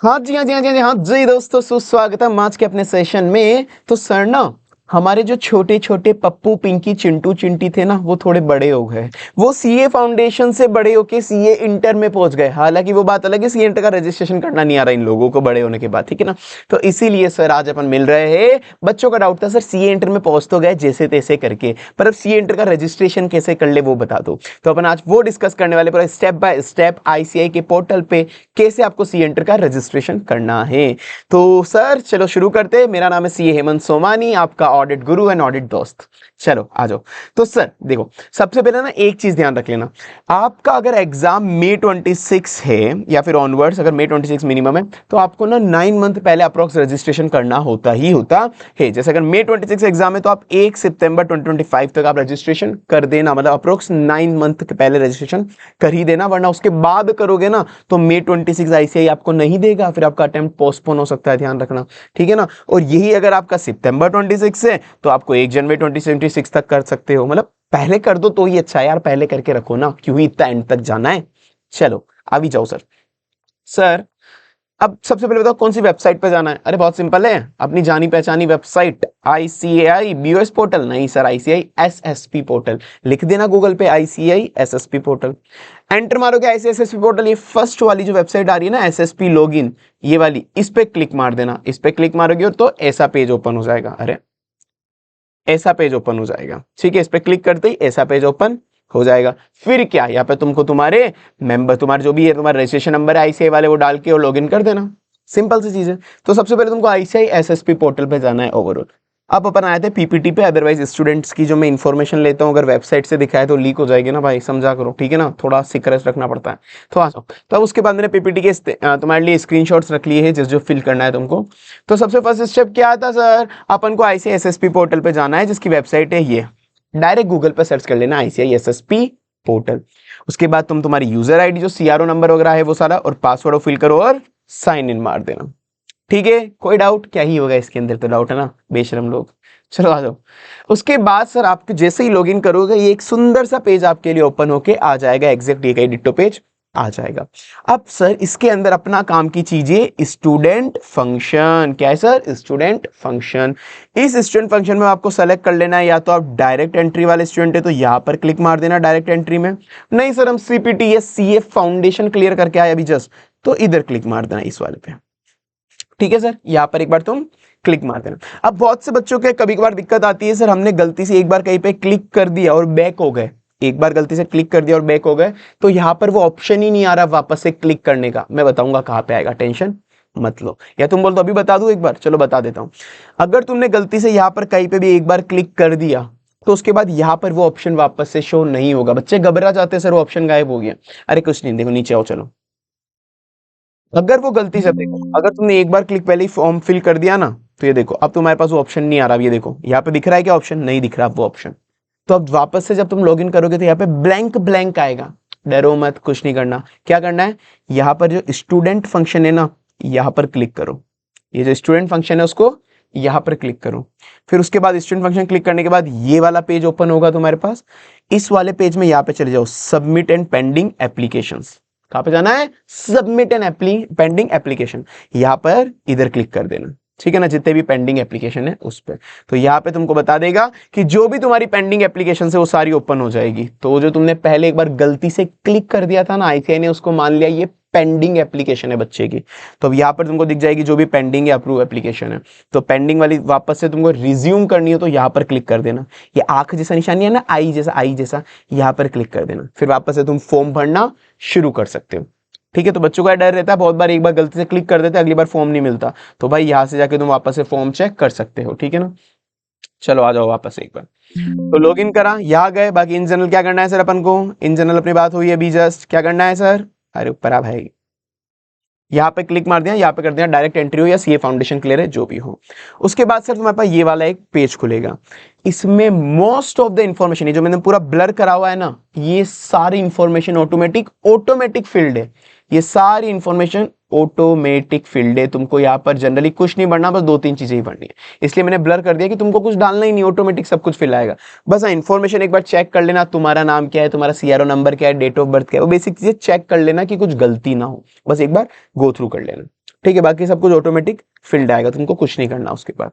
हाँ जी, हाँ जी, हाँ जी, हाँ जी, हाँ जी दोस्तों, सुस्वागतम आज के अपने सेशन में। तो सर ना, हमारे जो छोटे छोटे पप्पू पिंकी चिंटू चिंटी थे ना, वो थोड़े बड़े हो गए। वो सीए फाउंडेशन से बड़े होके सीए इंटर में पहुंच गए। हालांकि वो बात अलग है, सीए इंटर का रजिस्ट्रेशन करना नहीं आ रहा इन लोगों को बड़े होने के बाद, ठीक है ना। तो इसीलिए सर आज अपन मिल रहे हैं। बच्चों का डाउट था सर, सीए इंटर में पहुंच तो गए जैसे तैसे करके, पर अब सीए इंटर का रजिस्ट्रेशन कैसे कर ले वो बता दो। तो अपन आज वो डिस्कस करने वाले, पूरा स्टेप बाय स्टेप आईसीआई के पोर्टल पे कैसे आपको सी एंटर का रजिस्ट्रेशन करना है। तो सर चलो शुरू करते हैं। मेरा नाम है सी हेमंत सोमानी, आपका ऑडिट गुरु एंड ऑडिट दोस्त। चलो आ जाओ। तो सर देखो, सबसे पहले ना एक चीज ध्यान रख लेना। आपका अगर एग्जाम मई 26 है या फिर ऑनवर्ड्स, अगर मई 26 मिनिमम है, तो आपको ना 9 मंथ पहले अप्रोक्स रजिस्ट्रेशन करना होता है। जैसे अगर मई 26 एग्जाम है तो आप 1 सितंबर 2025 तक आप रजिस्ट्रेशन कर देना, मतलब अप्रोक्स 9 मंथ के पहले रजिस्ट्रेशन कर ही देना, वरना उसके बाद करोगे ना तो मई 26 आईसीआई आपको नहीं देगा, फिर आपका अटेम्प्ट पोस्टपोन हो सकता है, ध्यान रखना, ठीक है ना। और यही अगर आपका सितंबर 26 है तो आपको 1 जनवरी 2026 तक कर सकते हो, मतलब पहले कर दो तो ही अच्छा है यार, पहले करके रखो ना, क्यों ही इतना एंड तक जाना है। चलो अभी जाओ सर। सर अब सबसे पहले बताओ कौन सी वेबसाइट पे जाना है। अरे बहुत सिंपल है, अपनी जानी पहचानी वेबसाइट आईसीएआई बीओएस पोर्टल नहीं सर, आईसीआई एसएसपी पोर्टल। लिख देना गूगल पे आईसीआई एसएसपी पोर्टल, एंटर मारोगे आईसीआई एसएसपी पोर्टल। ये फर्स्ट वाली जो वेबसाइट आ रही है ना, एसएसपी लॉगिन, ये वाली, इस पे क्लिक मार देना। इस पे क्लिक मारोगे तो ऐसा पेज ओपन हो जाएगा। अरे ऐसा पेज ओपन हो जाएगा, ठीक है। इस पे क्लिक करते ही ऐसा पेज ओपन हो जाएगा। फिर क्या, यहाँ पे तुमको तुम्हारे मेंबर, तुम्हारे जो भी है, तुम्हारा रजिस्ट्रेशन नंबर है आईसीआई वाले, वो डाल के और लॉगिन कर देना। सिंपल सी चीज है। तो सबसे पहले तुमको आईसीआई एसएसपी पोर्टल पे जाना है ओवरऑल। अब अपन आए थे पीपीटी पे, अदरवाइज स्टूडेंट्स की जो मैं इन्फॉर्मेशन लेता हूँ अगर वेबसाइट से दिखाए तो लीक हो जाएगी ना भाई, समझा करो, ठीक है ना, थोड़ा सीक्रेट रखना पड़ता है। तो आ जाओ। तो अब उसके बाद मैंने पीपीटी के तुम्हारे लिए स्क्रीनशॉट्स रख लिए हैं जिस जो फिल करना है तुमको। तो सबसे फर्स्ट स्टेप क्या था सर, अपन को आईसीआई एसएसपी पोर्टल पे जाना है, जिसकी वेबसाइट है ये। डायरेक्ट गूगल पे सर्च कर लेना आईसीआई एसएसपी पोर्टल। उसके बाद तुम तुम्हारी यूजर आईडी जो सीआरओ नंबर वगैरह है वो सारा, और पासवर्ड फिल करो और साइन इन मार देना, ठीक है। कोई डाउट क्या ही होगा इसके अंदर, तो डाउट है ना बेशरम लोग। चलो आ जाओ। उसके बाद सर आपके जैसे ही लॉगिन करोगे, ये एक सुंदर सा पेज आपके लिए ओपन होके आ जाएगा, एग्जैक्ट एक डिट्टो पेज आ जाएगा। अब सर इसके अंदर अपना काम की चीजें, स्टूडेंट फंक्शन। क्या है सर, स्टूडेंट फंक्शन। इस स्टूडेंट फंक्शन में आपको सेलेक्ट कर लेना है, या तो आप डायरेक्ट एंट्री वाले स्टूडेंट है तो यहां पर क्लिक मार देना डायरेक्ट एंट्री में। नहीं सर हम सीपीटी या सीए फाउंडेशन क्लियर करके आए अभी जस्ट, तो इधर क्लिक मार देना इस वाले पे, ठीक है सर। यहां पर एक बार तुम क्लिक मार देना। अब बहुत से बच्चों के कभी कभार दिक्कत आती है, सर हमने गलती से एक बार कहीं पे क्लिक कर दिया और बैक हो गए, एक बार गलती से क्लिक कर दिया और बैक हो गए, तो यहां पर वो ऑप्शन ही नहीं आ रहा वापस से क्लिक करने का। मैं बताऊंगा कहां पे आएगा, टेंशन मत लो। या तुम बोल तो अभी बता दूं एक बार, चलो बता देता हूं। अगर तुमने गलती से यहां पर कहीं पे भी एक बार क्लिक कर दिया, तो उसके बाद यहां पर वो ऑप्शन वापस से शो नहीं होगा। बच्चे घबरा जाते हैं सर वो ऑप्शन गायब हो गया। अरे कुछ नहीं, देखो नीचे आओ चलो। अगर वो गलती से, देखो अगर तुमने एक बार क्लिक पहले ही फॉर्म फिल कर दिया ना, तो ये देखो अब तुम्हारे पास वो ऑप्शन नहीं आ रहा। ये देखो यहाँ पे दिख रहा है क्या ऑप्शन, नहीं दिख रहा वो ऑप्शन। तो अब वापस से जब तुम लॉगिन करोगे तो यहाँ पे ब्लैंक ब्लैंक आएगा। डरो मत, कुछ नहीं करना। क्या करना है, यहाँ पर जो स्टूडेंट फंक्शन है ना, यहाँ पर क्लिक करो। ये जो स्टूडेंट फंक्शन है उसको यहाँ पर क्लिक करो। फिर उसके बाद स्टूडेंट फंक्शन क्लिक करने के बाद ये वाला पेज ओपन होगा तुम्हारे पास। इस वाले पेज में यहाँ पे चले जाओ, सबमिट एंड पेंडिंग एप्लीकेशंस। कहां पे जाना है, सबमिट एन पेंडिंग एप्लीकेशन, यहां पर इधर क्लिक कर देना, ठीक है ना। जितने भी पेंडिंग एप्लीकेशन है उस पर, तो यहां पे तुमको बता देगा कि जो भी तुम्हारी पेंडिंग एप्लीकेशन है वो सारी ओपन हो जाएगी। तो जो तुमने पहले एक बार गलती से क्लिक कर दिया था ना, आईसीआई ने उसको मान लिया ये पेंडिंग एप्लीकेशन है बच्चे की, तो अब यहाँ पर तुमको दिख जाएगी जो भी पेंडिंग या अप्रूव एप्लीकेशन है। तो पेंडिंग वाली वापस से तुमको रिज्यूम करनी हो तो यहाँ पर क्लिक कर देना। ये आंख जैसा निशानी है ना, आई जैसा, यहाँ पर क्लिक कर देना। फिर वापस से तुम फॉर्म भरना शुरू कर सकते हो, ठीक है। तो बच्चों का डर रहता है बहुत बार एक बार गलती से क्लिक कर देते हैं, अगली बार फॉर्म नहीं मिलता, तो भाई यहाँ से जाके तुम वापस से फॉर्म चेक कर सकते हो, ठीक है ना। चलो आ जाओ वापस एक बार। तो लॉगिन करा, यहाँ गए। बाकी इन जनरल क्या करना है सर अपन को, इन जनरल अपनी बात हुई अभी जस्ट, क्या करना है सर, अरे ऊपर आ भाई, यहाँ पे क्लिक मार दिया, यहाँ पे कर दिया डायरेक्ट एंट्री हो या सीए फाउंडेशन क्लियर है जो भी हो। उसके बाद सर तुम्हारे पास ये वाला एक पेज खुलेगा। इसमें मोस्ट ऑफ द इंफॉर्मेशन, ये जो मैंने पूरा ब्लर करा हुआ है ना, ये सारी इंफॉर्मेशन ऑटोमेटिक फील्ड है। ये सारी इंफॉर्मेशन ऑटोमेटिक फील्ड है। तुमको यहाँ पर जनरली कुछ नहीं भरना, बस 2-3 चीजें ही भरनी है, इसलिए मैंने ब्लर कर दिया कि तुमको कुछ डालना ही नहीं, ऑटोमेटिक सब कुछ फिल आएगा। बस इंफॉर्मेशन एक बार चेक कर लेना, तुम्हारा नाम क्या है, तुम्हारा सीआरओ नंबर क्या है, डेट ऑफ बर्थ क्या है, वो बेसिक चीजें चेक कर लेना कि कुछ गलती ना हो, बस एक बार गो थ्रू कर लेना, ठीक है, बाकी सब कुछ ऑटोमेटिक फिल्ड आएगा, तुमको कुछ नहीं करना उसके बाद।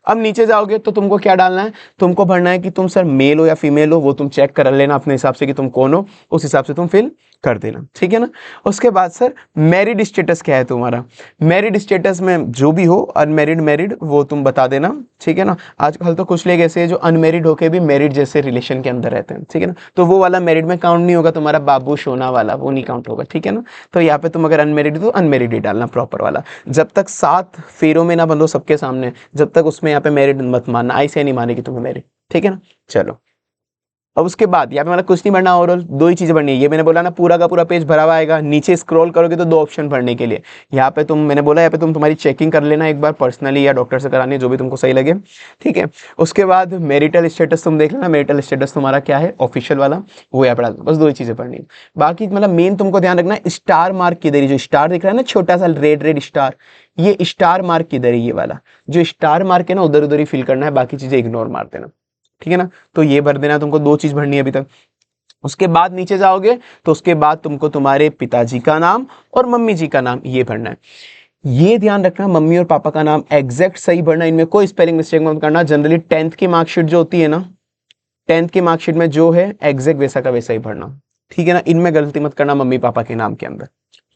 अब नीचे जाओगे तो तुमको क्या डालना है, तुमको भरना है कि तुम सर मेल हो या फीमेल हो, वो तुम चेक कर लेना अपने हिसाब से कि तुम कौन हो, उस हिसाब से तुम फिल कर देना, ठीक है ना। उसके बाद सर मैरिड स्टेटस क्या है तुम्हारा, मैरिड स्टेटस में जो भी हो, अनमैरिड मैरिड वो तुम बता देना, ठीक है ना। आजकल तो कुछ लोग ऐसे हैं जो अनमैरिड होके भी मैरिड जैसे रिलेशन के अंदर रहते हैं, ठीक है ना, तो वो वाला मैरिड में काउंट नहीं होगा, तुम्हारा बाबू सोना वाला वो नहीं काउंट होगा, ठीक है ना। तो यहाँ पे तुम अगर अनमैरिड हो तो अनमैरिड ही डालना प्रॉपर वाला, जब तक 7 फेरों में ना बंधो सबके सामने, जब तक उसमें यहाँ पे मैरिड मत मानना, ऐसे नहीं मानेगी तुम्हें मैरिड, ठीक है ना। चलो अब उसके बाद यहाँ पे मतलब कुछ नहीं भरना, ओवरऑल 2 ही चीजें भरनी है, ये मैंने बोला ना पूरा का पूरा पेज भरा हुआ आएगा, नीचे स्क्रॉल करोगे तो 2 ऑप्शन भरने के लिए, यहाँ पे तुम मैंने बोला यहाँ पे तुम तुम्हारी चेकिंग कर लेना एक बार पर्सनली या डॉक्टर से करानी है, जो भी तुमको सही लगे, ठीक है। उसके बाद मैरिटल स्टेटस तुम देख लेना, मैरिटल स्टेटस तुम्हारा क्या है ऑफिशियल वाला, वो यहाँ पे डाल दो, बस 2 ही चीजें पढ़नी है। बाकी मतलब मेन तुमको ध्यान रखना है स्टार मार्क किधर है, जो स्टार दिख रहा है ना छोटा सा रेड रेड स्टार, ये स्टार मार्क किधर है, ये वाला जो स्टार मार्क है ना उधर उधर ही फिल करना है, बाकी चीजें इग्नोर मार देना, ठीक है ना। तो ये भर देना, तुमको 2 चीज भरनी है अभी तक। उसके बाद नीचे जाओगे तो उसके बाद तुमको तुम्हारे पिताजी का नाम और मम्मी जी का नाम ये भरना है। ये ध्यान रखना मम्मी और पापा का नाम एग्जैक्ट सही भरना, इनमें कोई स्पेलिंग मिस्टेक मत करना। जनरली 10th की मार्कशीट जो होती है ना, 10th की मार्कशीट में जो है एग्जैक्ट वैसा का वैसा ही भरना, ठीक है ना। इनमें गलती मत करना मम्मी पापा के नाम के अंदर,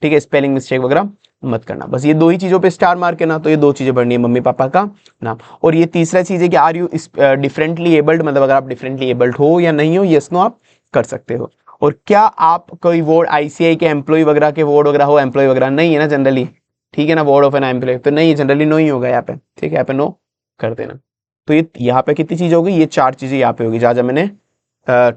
ठीक है, स्पेलिंग मिस्टेक वगैरह मत करना। बस ये 2 ही चीजों पे स्टार मार्क है ना, तो ये 2 चीजें भरनी है, मम्मी पापा का नाम। और ये तीसरा चीज है कि आर यू डिफरेंटली एबल्ड, मतलब अगर आप डिफरेंटली एबल्ड हो या नहीं हो, यस नो आप कर सकते हो। और क्या आप कोई वार्ड आईसीआई के एम्प्लॉय वगैरह के वार्ड वगैरह हो, एम्प्लॉय वगैरह नहीं है ना जनरली, ठीक है ना, वार्ड ऑफ एन एम्प्लॉय तो नहीं, जनरली नो ही होगा यहाँ पे, ठीक है, यहाँ पे नो कर देना। तो ये यहाँ पे कितनी चीज होगी, ये 4 चीजें यहाँ पे होगी, जहाँ जहाँ मैंने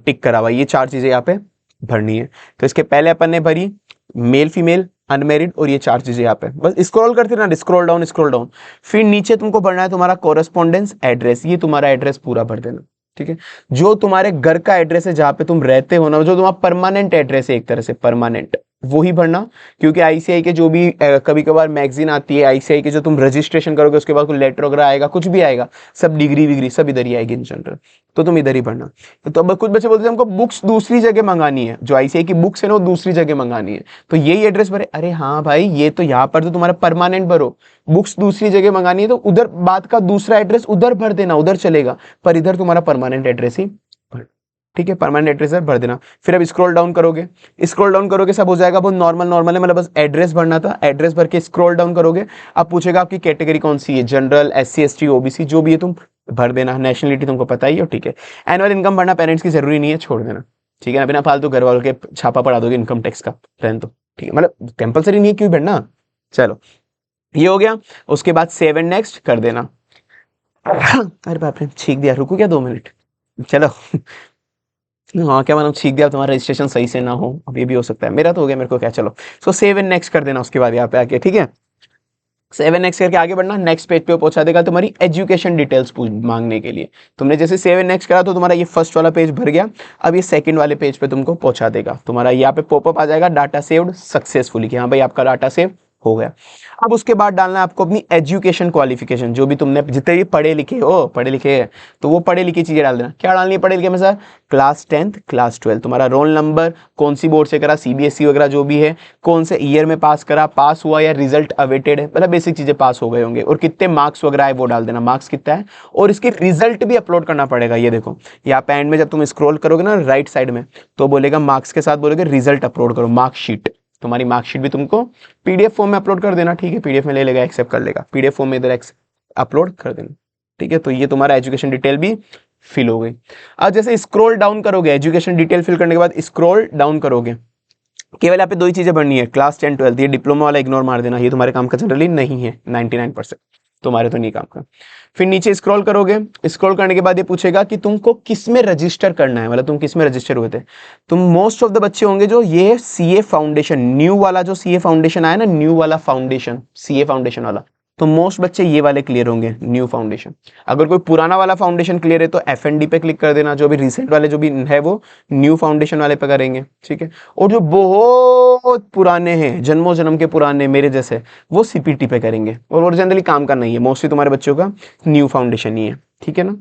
टिक करा हुआ, ये 4 चीजें यहाँ पे भरनी है। तो इसके पहले अपन ने भरी मेल फीमेल अनमेरिड, और ये 4 चीजें यहाँ पे, बस स्क्रॉल करते ना, स्क्रॉल डाउन। फिर नीचे तुमको भरना है तुम्हारा कोरेस्पोंडेंस एड्रेस, ये तुम्हारा एड्रेस पूरा भर देना, ठीक है। जो तुम्हारे घर का एड्रेस है जहां पे तुम रहते हो ना, जो तुम्हारा परमानेंट एड्रेस है एक तरह से परमानेंट, वो ही भरना। क्योंकि आईसीआई के जो भी कभी कभार मैगजीन आती है आईसीआई के, जो तुम रजिस्ट्रेशन करोगे उसके बाद कोई लेटर वगैरह आएगा, कुछ भी आएगा, सब डिग्री विग्री सब इधर ही आएगी इन जनरल, तो तुम इधर ही भरना। तो अब कुछ बच्चे बोलते हैं हमको बुक्स दूसरी जगह मंगानी है, जो आईसीआई की बुक्स है ना वो दूसरी जगह मंगानी है, तो यही एड्रेस भरे। अरे हाँ भाई, ये तो यहाँ पर तो तुम्हारा परमानेंट भरो, बुक्स दूसरी जगह मंगानी है तो उधर बात का दूसरा एड्रेस उधर भर देना, उधर चलेगा, पर इधर तुम्हारा परमानेंट एड्रेस ही भर, ठीक है, परमानेंट एड्रेस है भर देना। फिर अब स्क्रॉल डाउन करोगे सब हो जाएगा, बहुत नॉर्मल है, मतलब बस एड्रेस भरना था, एड्रेस भर के स्क्रॉल डाउन करोगे, अब पूछेगा आपकी कैटेगरी कौन सी है, जनरल एससी एसटी ओबीसी जो भी है तुम भर देना, नेशनलिटी तुमको पता ही हो, ठीक है। एनुअल इनकम भरना पेरेंट्स की जरूरी नहीं है, छोड़ देना, ठीक है ना, बिना फालतू घर वालों के छापा पड़ा दोगे इनकम टैक्स का, रहने दो, ठीक है, मतलब कंपलसरी नहीं है, क्यों भरना। चलो ये हो गया। उसके बाद सेव एंड नेक्स्ट कर देना। अरे बाप रे, छींक दिया, रुको क्या 2 मिनट, चलो। हाँ क्या मालूम छींक दिया, तुम्हारा रजिस्ट्रेशन सही से ना हो, अब ये भी हो सकता है, मेरा तो हो गया, मेरे को क्या, चलो। सो सेव एंड नेक्स्ट कर देना उसके बाद यहाँ पे आके, ठीक है। 7 नेक्स्ट करके आगे बढ़ना, नेक्स्ट पेज पे पहुंचा देगा तुम्हारी एजुकेशन डिटेल्स मांगने के लिए। तुमने जैसे 7 नेक्स्ट करा तो तुम्हारा ये फर्स्ट वाला पेज भर गया, अब ये सेकंड वाले पेज पे तुमको पहुंचा देगा, तुम्हारा यहाँ पे पॉपअप आ जाएगा डाटा सेव्ड सक्सेसफुली, कि हाँ भाई आपका डाटा सेव हो गया। अब उसके बाद डालना है आपको अपनी एजुकेशन क्वालिफिकेशन, जो भी तुमने जितने भी पढ़े लिखे हैं तो वो पढ़े लिखे चीजें डाल देना। क्या डालनी है पढ़े लिखे में सर, क्लास 10th क्लास 12, तुम्हारा रोल नंबर, कौन सी बोर्ड से करा, सीबीएसई वगैरह जो भी है, कौन से ईयर में पास करा, पास हुआ या रिजल्ट अवेटेड है, मतलब बेसिक चीजें पास हो गए होंगे, और कितने मार्क्स वगैरह है वो डाल देना, मार्क्स कितना है, और इसकी रिजल्ट भी अपलोड करना पड़ेगा। ये देखो यहाँ पे एंड में जब तुम स्क्रॉल करोगे ना राइट साइड में, तो बोलेगा मार्क्स के साथ बोलेगा रिजल्ट अपलोड करो, मार्कशीट, तुम्हारी मार्कशीट भी तुमको पीडीएफ फॉर्म में अपलोड कर देना, ठीक है, पीडीएफ में ले लेगा, एक्सेप्ट कर लेगा, पीडीएफ फॉर्म में इधर अपलोड कर देना, ठीक है। तो ये तुम्हारा एजुकेशन डिटेल भी फिल हो गई। अब जैसे स्क्रॉल डाउन करोगे, एजुकेशन डिटेल फिल करने के बाद स्क्रॉल डाउन करोगे, केवल यहाँ पे 2 ही चीजें भरनी है, क्लास 10 12, ये डिप्लोमा वाला इग्नोर मार देना, ये तुम्हारे काम का जनरली नहीं है, 99% तुम्हारे तो नहीं काम का। फिर नीचे स्क्रॉल करोगे, स्क्रॉल करने के बाद ये पूछेगा कि तुमको किस में रजिस्टर करना है, मतलब तुम किस में रजिस्टर हुए थे। तुम मोस्ट ऑफ द बच्चे होंगे जो ये सीए फाउंडेशन न्यू वाला, जो सीए फाउंडेशन आया ना, न्यू वाला फाउंडेशन, सीए फाउंडेशन वाला, तो मोस्ट बच्चे ये वाले क्लियर होंगे, न्यू फाउंडेशन। अगर कोई पुराना वाला फाउंडेशन क्लियर है तो एफएनडी पे क्लिक कर देना, जो भी रिसेंट वाले जो भी है वो न्यू फाउंडेशन वाले पे करेंगे, ठीक है। और जो बहुत पुराने हैं, जन्मों जन्म के पुराने मेरे जैसे, वो सीपीटी पे करेंगे, और जनरली काम का नहीं है, मोस्टली तुम्हारे बच्चों का न्यू फाउंडेशन ही है, ठीक है ना।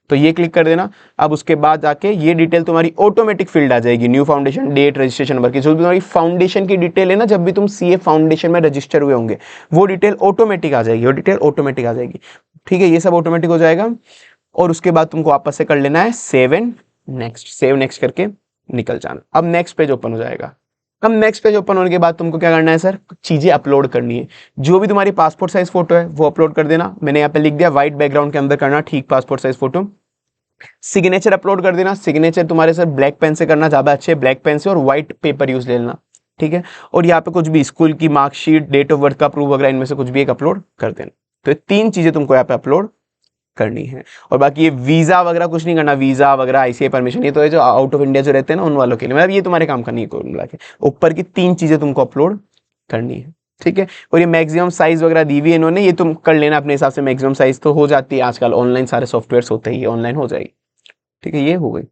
तो ये क्लिक कर देना। अब उसके बाद जाके ये डिटेल तुम्हारी ऑटोमेटिक फील्ड आ जाएगी, new foundation, date, registration number की, जो भी तुम्हारी फाउंडेशन की डिटेल है ना, जब भी तुम सीए फाउंडेशन में रजिस्टर हुए होंगे वो डिटेल ऑटोमेटिक आ जाएगी, वो डिटेल ऑटोमेटिक आ जाएगी। ठीक है, ये सब ऑटोमेटिक हो जाएगा। और उसके बाद तुमको वापस से कर लेना है save and next, save next करके निकल जाना। अब नेक्स्ट पेज ओपन हो जाएगा। अब नेक्स्ट पेज ओपन होने के बाद तुमको क्या करना है सर, चीजें अपलोड करनी है। जो भी तुम्हारी पासपोर्ट साइज फोटो है वो अपलोड कर देना। मैंने यहाँ पे लिख दिया व्हाइट बैकग्राउंड के अंदर करना, ठीक, passport size photo. Signature upload कर देना। सिग्नेचर तुम्हारे सर ब्लैक पेन से करना ज्यादा अच्छे, ब्लैक पेन से, और व्हाइट पेपर यूज ले लेना। ठीक है, और यहाँ पे कुछ भी स्कूल की मार्कशीट, डेट ऑफ बर्थ का प्रूफ वगैरह, इनमें से कुछ भी एक अपलोड कर देना। तो ये 3 चीजें तुमको यहाँ पे अपलोड करनी है। और बाकी ये वीजा वगैरह कुछ नहीं करना, वीजा वगैरह, आईसीआई परमिशन, ये तो है जो आउट ऑफ इंडिया जो रहते हैं ना उन वालों के लिए, मतलब ये तुम्हारे काम का नहीं है। मिला के ऊपर की 3 चीजें तुमको अपलोड करनी है। ठीक है, और ये मैक्सिमम साइज वगैरह दी हुई है इन्होंने, ये तुम कर लेना अपने हिसाब से। मैक्सिमम साइज तो हो जाती है आजकल, ऑनलाइन सारे सॉफ्टवेयर होते ही, ऑनलाइन हो जाएगी। ठीक है, ये हो गई।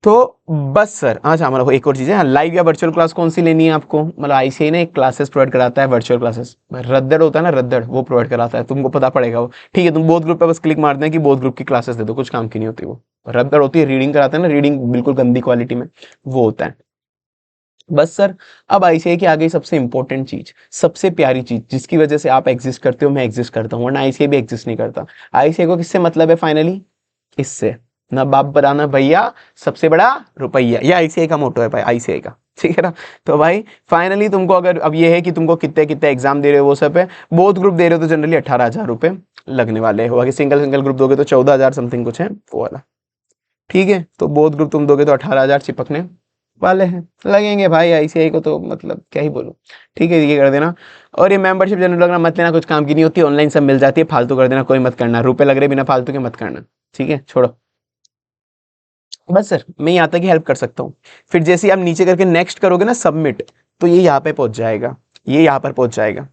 तो बस सर, अच्छा मतलब एक और चीज है, लाइव या वर्चुअल क्लास कौन सी लेनी है आपको, मतलब आईसीआई ना एक क्लासेस प्रोवाइड कराता है, वर्चुअल क्लासेस, रद्दड़ होता है ना, रद्दड़, वो प्रोवाइड कराता है, तुमको पता पड़ेगा वो। ठीक है, तुम बोथ ग्रुप पे बस क्लिक मारते हैं कि बोथ ग्रुप की क्लासेस दे दो, कुछ काम की नहीं होती वो। रद्दड़ होती है, रीडिंग कराते हैं ना, रीडिंग बिल्कुल गंदी क्वालिटी में, वो होता है। बस सर, अब आईसीआई की आ गई सबसे इंपॉर्टेंट चीज, सबसे प्यारी चीज, जिसकी वजह से आप एग्जिस्ट करते हो, मैं एग्जिस्ट करता हूँ, वरना आईसीआई भी एग्जिस्ट नहीं करता। आईसीआई को किससे मतलब है फाइनली, इससे, ना बाप बनाना भैया, सबसे बड़ा रुपया, ये आईसीआई का मोटो है भाई, आईसीआई का। ठीक है ना, तो भाई फाइनली तुमको अगर अब ये है कि तुमको कितने कितने एग्जाम दे रहे हो वो सब है, बोथ ग्रुप दे रहे हो तो जनरली 18,000 रुपए लगने वाले हो, बाकी सिंगल सिंगल ग्रुप दोगे तो 14,000 समथिंग कुछ है वो वाला। ठीक है, तो बोथ ग्रुप तुम दोगे तो 18,000 चिपकने वाले हैं, लगेंगे भाई आईसीआई को तो, मतलब क्या ही बोलूं। ठीक है, ये कर देना। और ये मेंबरशिप जनरल लगना मत लेना, कुछ काम की नहीं होती, ऑनलाइन सब मिल जाती है, फालतू कर देना, कोई मत करना, रुपए लग रहे बिना फालतू के मत करना। ठीक है, छोड़ो। बस सर, मैं यहाँ तक ही हेल्प कर सकता हूँ। फिर जैसे ही आप नीचे करके नेक्स्ट करोगे ना, सबमिट, तो ये यहाँ पे पहुंच जाएगा, ये यहाँ पर पहुंच जाएगा।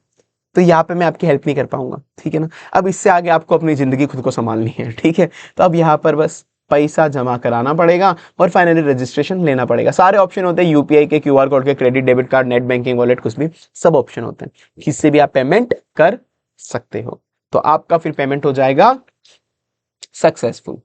तो यहाँ पे मैं आपकी हेल्प नहीं कर पाऊंगा। ठीक है ना, अब इससे आगे आपको अपनी जिंदगी खुद को संभालनी है। ठीक है, तो अब यहाँ पर बस पैसा जमा कराना पड़ेगा और फाइनली रजिस्ट्रेशन लेना पड़ेगा। सारे ऑप्शन होते हैं, यूपीआई के, क्यूआर कोड के, credit debit card, net banking, wallet, कुछ भी, सब ऑप्शन होते हैं, किससे भी आप पेमेंट कर सकते हो। तो आपका फिर पेमेंट हो जाएगा सक्सेसफुल।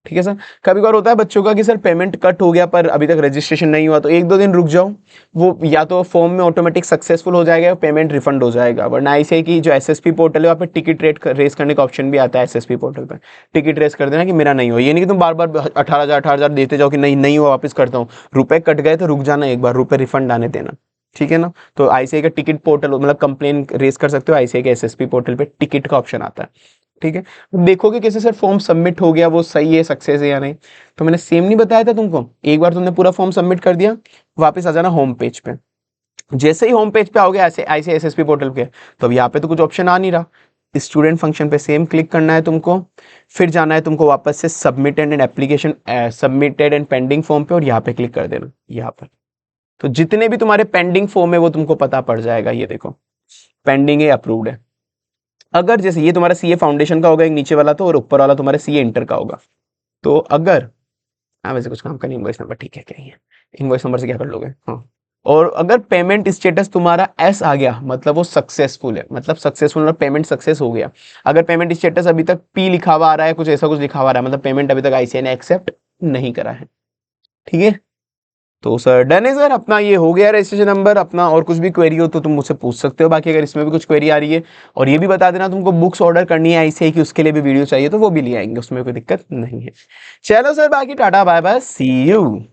ठीक है सर, कभी कभार होता है बच्चों का कि सर पेमेंट कट हो गया पर अभी तक रजिस्ट्रेशन नहीं हुआ, तो 1-2 दिन रुक जाओ, वो या तो फॉर्म में ऑटोमेटिक सक्सेसफुल हो जाएगा, पेमेंट रिफंड हो जाएगा। वरना आईसीआई की जो एसएसपी पोर्टल है वहाँ पे टिकट रेस करने का ऑप्शन भी आता है, एसएसपी पोर्टल पे टिकट रेस कर देना कि मेरा नहीं हो। ये नहीं कि तुम बार बार 18,000 देते जाओ कि नहीं नहीं हुआ वापस करता हूँ, रुपए कट गए तो रुक जाना, एक बार रुपए रिफंड आने देना। ठीक है ना, तो आईसीआई का टिकट पोर्टल, मतलब कंप्लेन रेस कर सकते हो, आईसीआई के एसएसपी पोर्टल पे टिकट का ऑप्शन आता है। ठीक है, देखोगे कैसे सर फॉर्म सबमिट हो गया, वो सही है, सक्सेस है या नहीं। तो मैंने सेम नहीं बताया था तुमको, एक बार तुमने पूरा फॉर्म सबमिट कर दिया, वापस आ जाना होम पेज पे। जैसे ही होम पेज पे आओगे ऐसे ऐसे एसएसपी पोर्टल पे, तो अब यहाँ पे तो कुछ ऑप्शन आ नहीं रहा, स्टूडेंट फंक्शन पे सेम क्लिक करना है तुमको, फिर जाना है तुमको वापस से submitted and application, submitted and pending form पे, और यहाँ पे क्लिक कर देना, यहाँ पर। तो जितने भी तुम्हारे पेंडिंग फॉर्म है वो तुमको पता पड़ जाएगा, ये देखो पेंडिंग है, अप्रूव्ड है। अगर जैसे ये तुम्हारा सीए फाउंडेशन का होगा एक नीचे वाला, तो और ऊपर वाला तुम्हारा सीए इंटर का होगा। तो अगर, हाँ वैसे कुछ काम का नहीं, इनवॉइस नंबर ठीक है, क्या ही है, इनवॉइस नंबर से क्या कर लोगे, हाँ। और अगर पेमेंट स्टेटस तुम्हारा एस आ गया, मतलब वो सक्सेसफुल है, मतलब सक्सेसफुल और पेमेंट सक्सेस हो गया। अगर पेमेंट स्टेटस अभी तक पी लिखा हुआ आ रहा है, कुछ ऐसा कुछ लिखा हुआ आ रहा है, मतलब पेमेंट अभी तक आईसीआई ने एक्सेप्ट नहीं करा है। ठीक है, तो सर डन है सर, अपना ये हो गया रजिस्ट्रेशन नंबर अपना। और कुछ भी क्वेरी हो तो तुम मुझसे पूछ सकते हो, बाकी अगर इसमें भी कुछ क्वेरी आ रही है, और ये भी बता देना तुमको बुक्स ऑर्डर करनी है आईसीआई की, उसके लिए भी वीडियो चाहिए तो वो भी ले आएंगे, उसमें कोई दिक्कत नहीं है। चलो सर, बाकी tata bye bye, see you.